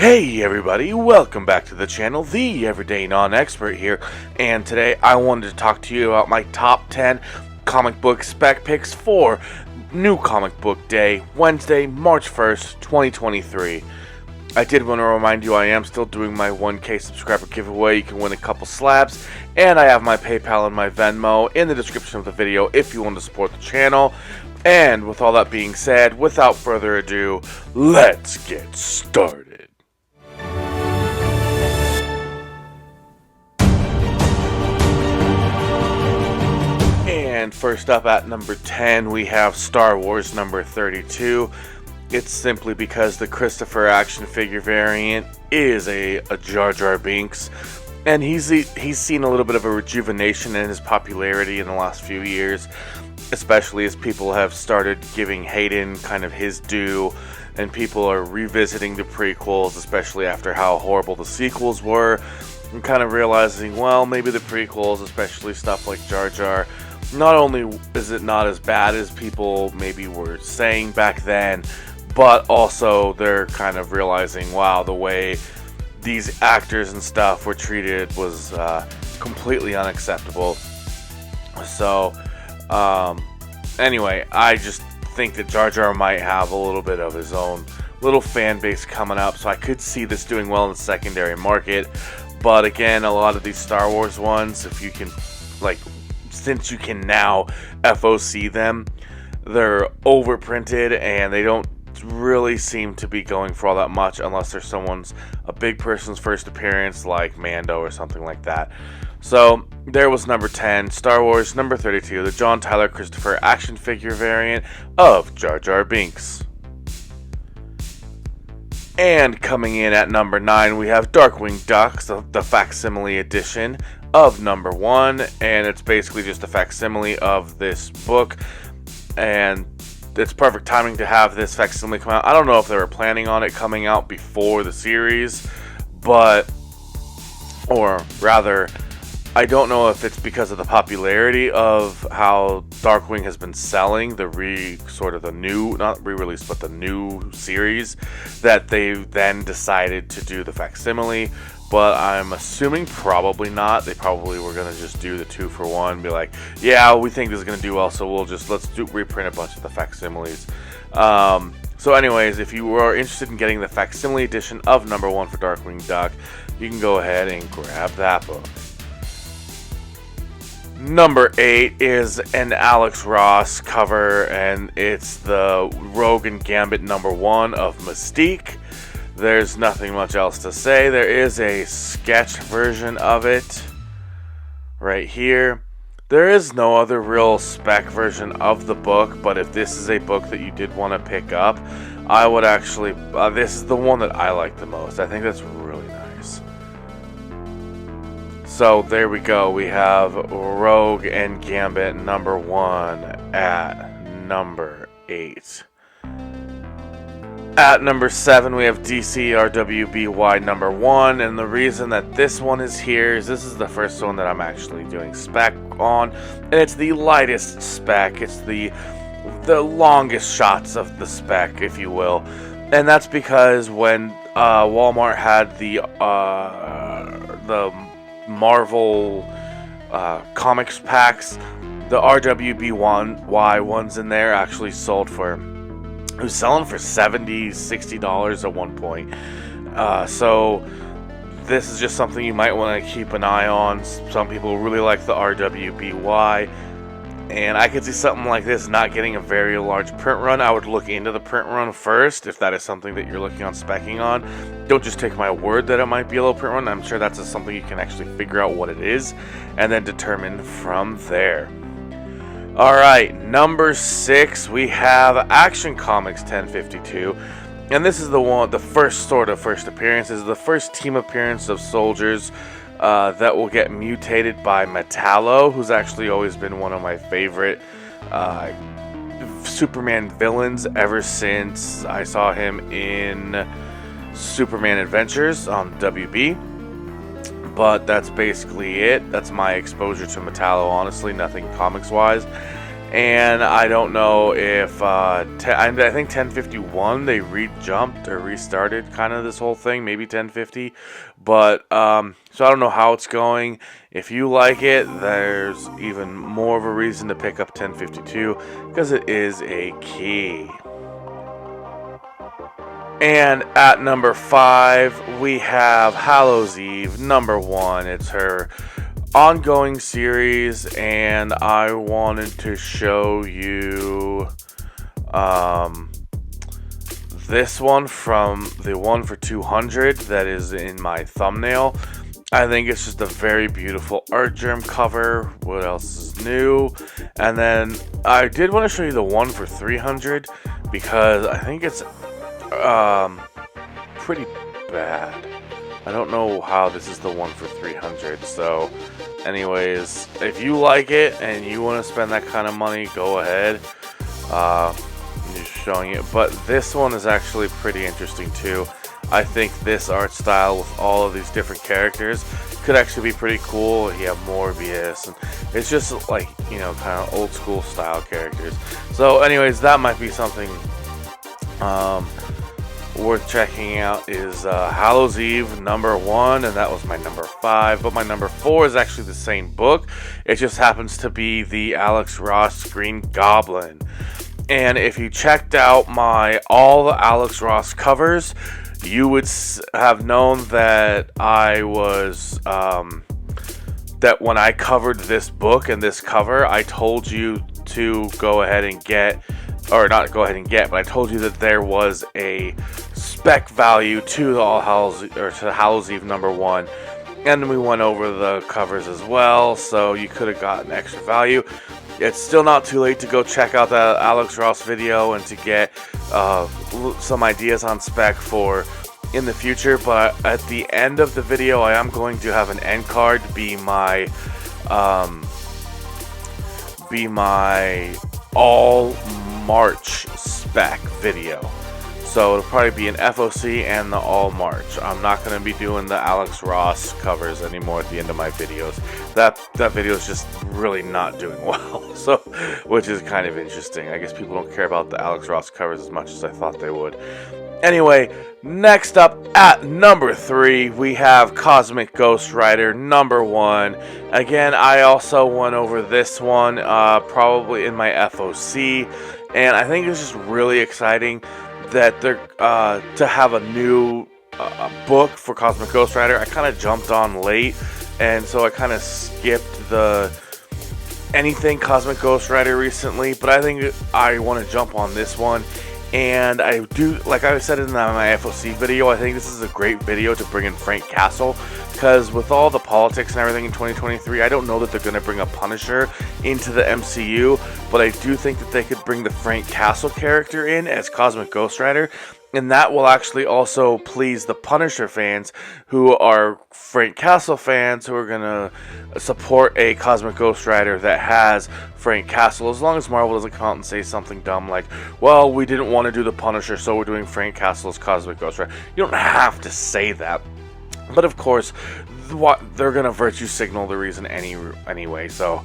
Hey everybody, welcome back to the channel, the Everyday Non-Expert here, and today I wanted to talk to you about my top 10 comic book spec picks for New Comic Book Day, Wednesday, March 1st, 2023. I did want to remind you I am still doing my 1K subscriber giveaway. You can win a couple slabs, and I have my PayPal and my Venmo in the description of the video if you want to support the channel. And with all that being said, without further ado, let's get started. And first up at number 10, we have Star Wars number 32. It's simply because the Christopher action figure variant is a Jar Jar Binks, and he's seen a little bit of a rejuvenation in his popularity in the last few years, especially as people have started giving Hayden kind of his due, and people are revisiting the prequels, especially after how horrible the sequels were, and kind of realizing, well, maybe the prequels, especially stuff like Jar Jar, not only is it not as bad as people maybe were saying back then, but also they're kind of realizing, wow, the way these actors and stuff were treated was completely unacceptable. So, anyway, I just think that Jar Jar might have a little bit of his own little fan base coming up, so I could see this doing well in the secondary market. But again, a lot of these Star Wars ones, if you can, since you can now FOC them, they're overprinted and they don't really seem to be going for all that much unless there's a big person's first appearance like Mando or something like that. So there was number 10, Star Wars number 32, the John Tyler Christopher action figure variant of Jar Jar Binks. And coming in at number 9, we have Darkwing Duck, the facsimile edition of number 1, and it's basically just a facsimile of this book, and it's perfect timing to have this facsimile come out. I don't know if they were planning on it coming out before the series, or rather, I don't know if it's because of the popularity of how Darkwing has been selling, not re-release, but the new series, that they then decided to do the facsimile. But I'm assuming probably not. They probably were going to just do the 2-for-1, be like, yeah, we think this is going to do well, so let's reprint a bunch of the facsimiles. So anyways, if you are interested in getting the facsimile edition of number 1 for Darkwing Duck, you can go ahead and grab that book. Number 8 is an Alex Ross cover, and it's the Rogue and Gambit number 1 of Mystique. There's nothing much else to say. There is a sketch version of it right here. There is no other real spec version of the book, but if this is a book that you did want to pick up, I would actually, this is the one that I like the most. I think that's really nice. So there we go. We have Rogue and Gambit number 1 at number 8. At number 7, we have DC RWBY number 1, and the reason that this one is here is this is the first one that I'm actually doing spec on, and it's the lightest spec. It's the longest shots of the spec, if you will, and that's because when Walmart had the Marvel comics packs, the RWBY ones in there actually sold for, it was selling for $70, $60 at one point. So this is just something you might want to keep an eye on. Some people really like the RWBY, and I could see something like this not getting a very large print run. I would look into the print run first if that is something that you're looking on speccing on. Don't just take my word that it might be a little print run. I'm sure that's just something you can actually figure out what it is and then determine from there. Alright, number 6, we have Action Comics 1052, and this is the first appearance. This is the first team appearance of soldiers that will get mutated by Metallo, who's actually always been one of my favorite Superman villains ever since I saw him in Superman Adventures on WB. But that's basically it. That's my exposure to Metallo, honestly, nothing comics-wise. And I don't know if I think 1051 they re-jumped or restarted kind of this whole thing, maybe 1050, but so I don't know how it's going. If you like it, there's even more of a reason to pick up 1052 because it is a key. And at number 5 we have Hallows Eve #1. It's her ongoing series, and I wanted to show you this one from the one for 200 that is in my thumbnail. I think it's just a very beautiful art germ cover. What else is new? And then I did want to show you the one for 300 because I think it's pretty bad. I don't know how this is the one for 300. So anyways, if you like it and you want to spend that kind of money, go ahead. I'm just showing it, but this one is actually pretty interesting too. I think this art style with all of these different characters could actually be pretty cool. You have Morbius, and it's just like, you know, kind of old school style characters. So anyways, that might be something worth checking out. Is Hallows Eve #1, and that was my number 5. But my number 4 is actually the same book. It just happens to be the Alex Ross Green Goblin. And if you checked out all the Alex Ross covers, you would have known that I was that when I covered this book and this cover, I told you to go ahead and get, or not go ahead and get, but I told you that there was a spec value to the Hallows Eve #1, and we went over the covers as well, so you could have gotten extra value. It's still not too late to go check out the Alex Ross video and to get some ideas on spec for in the future, but at the end of the video I am going to have an end card be my all March spec video. So it'll probably be an FOC and the all March. I'm not going to be doing the Alex Ross covers anymore at the end of my videos. That video is just really not doing well, so which is kind of interesting. I guess people don't care about the Alex Ross covers as much as I thought they would. Anyway, next up at number 3 we have Cosmic Ghost Rider #1. Again, I also went over this one probably in my FOC, and I think it's just really exciting that they're to have a new book for Cosmic Ghost Rider. I kind of jumped on late, and so I kind of skipped the anything Cosmic Ghost Rider recently, but I think I want to jump on this one. And I do, like I said in my FOC video, I think this is a great video to bring in Frank Castle, because with all the politics and everything in 2023, I don't know that they're going to bring a Punisher into the MCU, but I do think that they could bring the Frank Castle character in as Cosmic Ghost Rider, and that will actually also please the Punisher fans who are Frank Castle fans who are going to support a Cosmic Ghost Rider that has Frank Castle, as long as Marvel doesn't come out and say something dumb like, well, we didn't want to do the Punisher, so we're doing Frank Castle as Cosmic Ghost Rider. You don't have to say that. But of course, they're gonna virtue signal the reason anyway, so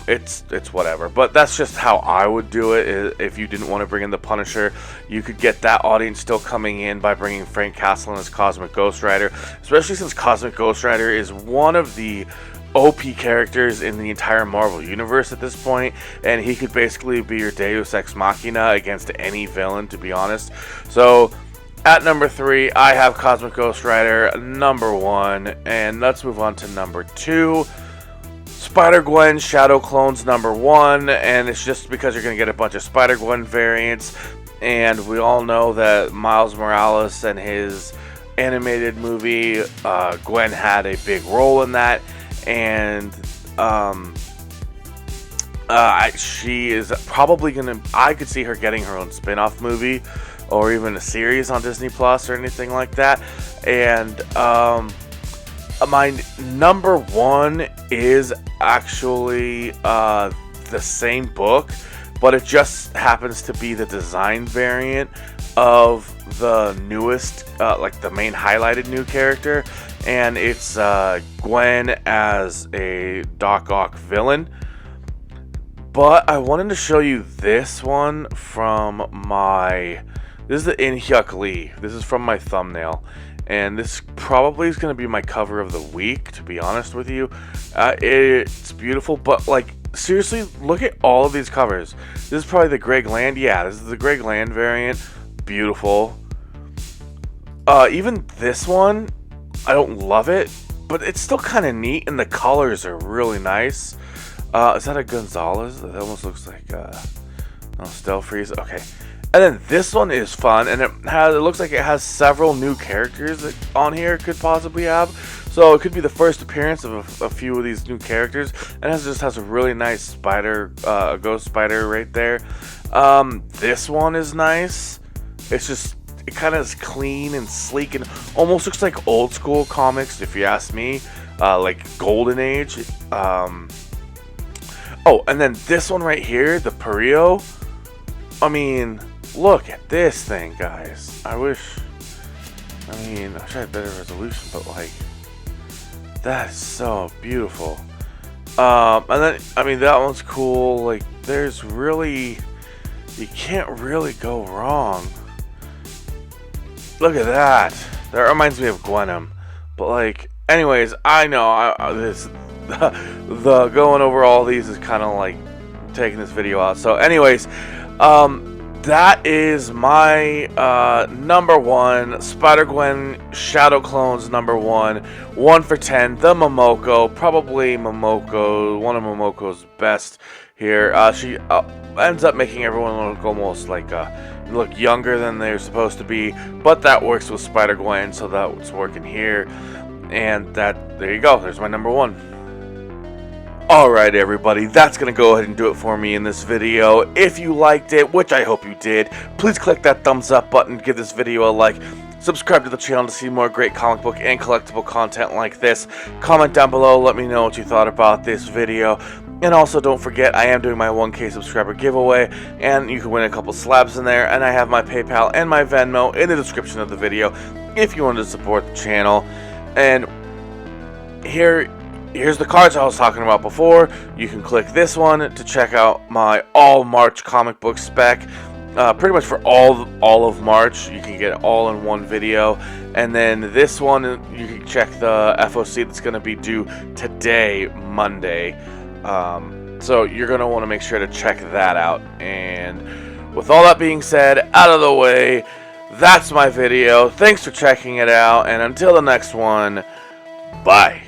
it's whatever. But that's just how I would do it. If you didn't want to bring in the Punisher, you could get that audience still coming in by bringing Frank Castle in as Cosmic Ghost Rider, especially since Cosmic Ghost Rider is one of the OP characters in the entire Marvel universe at this point, and he could basically be your Deus Ex Machina against any villain, to be honest. So at number 3, I have Cosmic Ghost Rider #1, and let's move on to number 2. Spider-Gwen Shadow Clones #1, and it's just because you're going to get a bunch of Spider-Gwen variants, and we all know that Miles Morales and his animated movie, Gwen had a big role in that, and she is probably going to, I could see her getting her own spin-off movie, or even a series on Disney Plus or anything like that. And my #1 is actually the same book, but it just happens to be the design variant of the newest, like the main highlighted new character, and it's Gwen as a Doc Ock villain. But I wanted to show you this one from my... This is the Inhyuk Lee. This is from my thumbnail. And this probably is going to be my cover of the week, to be honest with you. It's beautiful, but like, seriously, look at all of these covers. This is probably the Greg Land. Yeah, this is the Greg Land variant. Beautiful. Even this one, I don't love it, but it's still kind of neat, and the colors are really nice. Is that a Gonzalez? That almost looks like Stelfreeze. Okay. And then this one is fun, and it looks like it has several new characters that on here could possibly have. So it could be the first appearance of a few of these new characters, and it just has a really nice spider, ghost spider right there. This one is nice. It's just, it kind of is clean and sleek and almost looks like old school comics, if you ask me, like Golden Age. Oh, and then this one right here, the Perio. I mean, look at this thing, guys. I wish I had better resolution, but like, that is so beautiful. And then, that one's cool. Like, there's really, you can't really go wrong. Look at that. That reminds me of Gwenem. But like, anyways, I know the going over all these is kind of like taking this video out. So anyways, that is my number one Spider-Gwen Shadow Clones number 1 for 10. The Momoko, probably Momoko, one of Momoko's best here. She ends up making everyone look almost like look younger than they're supposed to be, but that works with Spider-Gwen, so that's working here. And there you go. There's my number 1. Alright everybody, that's going to go ahead and do it for me in this video. If you liked it, which I hope you did, please click that thumbs up button, give this video a like, subscribe to the channel to see more great comic book and collectible content like this. Comment down below, let me know what you thought about this video. And also don't forget, I am doing my 1K subscriber giveaway, and you can win a couple slabs in there, and I have my PayPal and my Venmo in the description of the video if you want to support the channel. And here's the cards I was talking about before. You can click this one to check out my all March comic book spec. Pretty much for all of March, you can get it all in one video. And then this one, you can check the FOC that's going to be due today, Monday. So you're going to want to make sure to check that out. And with all that being said, out of the way, that's my video. Thanks for checking it out, and until the next one, bye.